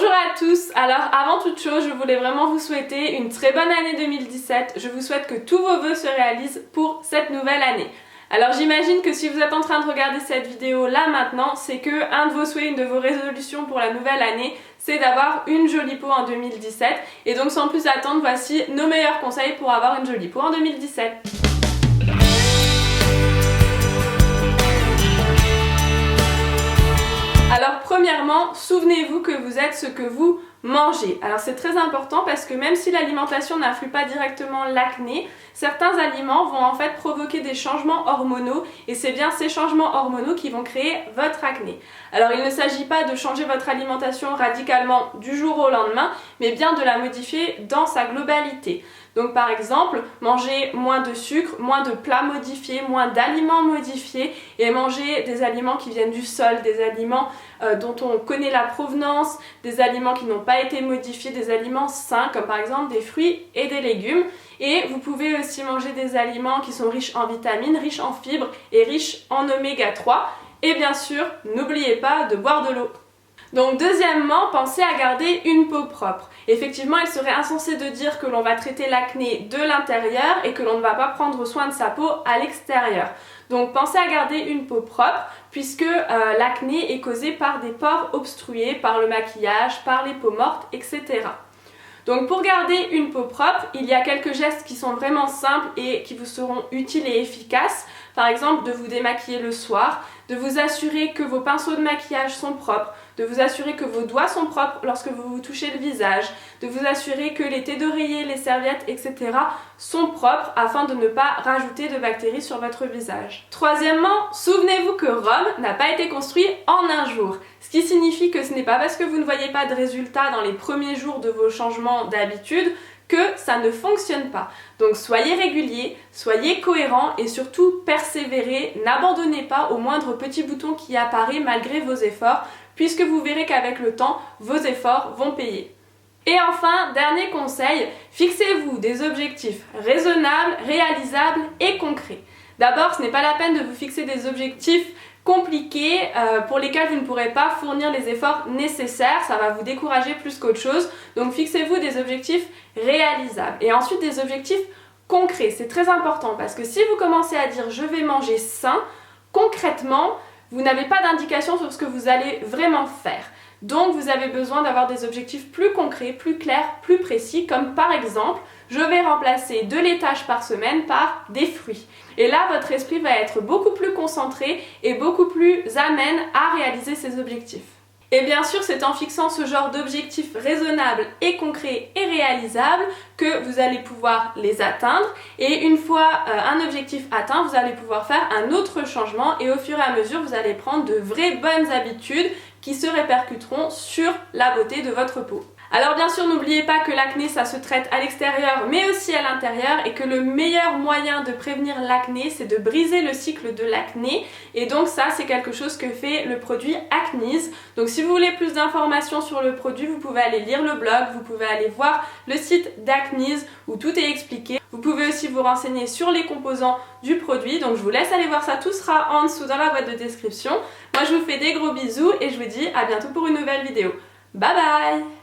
Bonjour à tous, alors avant toute chose je voulais vraiment vous souhaiter une très bonne année 2017, je vous souhaite que tous vos vœux se réalisent pour cette nouvelle année. Alors j'imagine que si vous êtes en train de regarder cette vidéo là maintenant, c'est que un de vos souhaits, une de vos résolutions pour la nouvelle année, c'est d'avoir une jolie peau en 2017. Et donc sans plus attendre, voici nos meilleurs conseils pour avoir une jolie peau en 2017. Alors premièrement, souvenez-vous que vous êtes ce que vous mangez. Alors c'est très important parce que même si l'alimentation n'influe pas directement l'acné, certains aliments vont en fait provoquer des changements hormonaux et c'est bien ces changements hormonaux qui vont créer votre acné. Alors il ne s'agit pas de changer votre alimentation radicalement du jour au lendemain, mais bien de la modifier dans sa globalité. Donc par exemple, manger moins de sucre, moins de plats modifiés, moins d'aliments modifiés et manger des aliments qui viennent du sol, des aliments dont on connaît la provenance, des aliments qui n'ont pas été modifiés, des aliments sains comme par exemple des fruits et des légumes. Et vous pouvez aussi manger des aliments qui sont riches en vitamines, riches en fibres et riches en oméga 3. Et bien sûr, n'oubliez pas de boire de l'eau. Donc deuxièmement, pensez à garder une peau propre. Effectivement, il serait insensé de dire que l'on va traiter l'acné de l'intérieur et que l'on ne va pas prendre soin de sa peau à l'extérieur. Donc pensez à garder une peau propre puisque l'acné est causé par des pores obstrués, par le maquillage, par les peaux mortes, etc. Donc pour garder une peau propre, il y a quelques gestes qui sont vraiment simples et qui vous seront utiles et efficaces. Par exemple, de vous démaquiller le soir, de vous assurer que vos pinceaux de maquillage sont propres, de vous assurer que vos doigts sont propres lorsque vous vous touchez le visage, de vous assurer que les thés d'oreiller, les serviettes, etc. sont propres afin de ne pas rajouter de bactéries sur votre visage. Troisièmement, souvenez-vous que Rome n'a pas été construit en un jour. Ce qui signifie que ce n'est pas parce que vous ne voyez pas de résultats dans les premiers jours de vos changements d'habitude que ça ne fonctionne pas. Donc soyez réguliers, soyez cohérents et surtout persévérez, n'abandonnez pas au moindre petit bouton qui apparaît malgré vos efforts, puisque vous verrez qu'avec le temps, vos efforts vont payer. Et enfin, dernier conseil, fixez-vous des objectifs raisonnables, réalisables et concrets. D'abord, ce n'est pas la peine de vous fixer des objectifs compliqués pour lesquels vous ne pourrez pas fournir les efforts nécessaires, ça va vous décourager plus qu'autre chose. Donc fixez-vous des objectifs réalisables et ensuite des objectifs concrets. C'est très important parce que si vous commencez à dire je vais manger sain, concrètement, vous n'avez pas d'indication sur ce que vous allez vraiment faire. Donc vous avez besoin d'avoir des objectifs plus concrets, plus clairs, plus précis, comme par exemple, je vais remplacer 2 laitages par semaine par des fruits. Et là, votre esprit va être beaucoup plus concentré et beaucoup plus amène à réaliser ces objectifs. Et bien sûr, c'est en fixant ce genre d'objectifs raisonnables et concrets et réalisables que vous allez pouvoir les atteindre. Et une fois un objectif atteint, vous allez pouvoir faire un autre changement et au fur et à mesure, vous allez prendre de vraies bonnes habitudes qui se répercuteront sur la beauté de votre peau. Alors bien sûr, n'oubliez pas que l'acné, ça se traite à l'extérieur mais aussi à l'intérieur et que le meilleur moyen de prévenir l'acné, c'est de briser le cycle de l'acné et donc ça, c'est quelque chose que fait le produit Acnease. Donc si vous voulez plus d'informations sur le produit, vous pouvez aller lire le blog, vous pouvez aller voir le site d'Acnease où tout est expliqué. Vous pouvez aussi vous renseigner sur les composants du produit, donc je vous laisse aller voir ça, tout sera en dessous dans la boîte de description. Moi je vous fais des gros bisous et je vous dis à bientôt pour une nouvelle vidéo. Bye bye!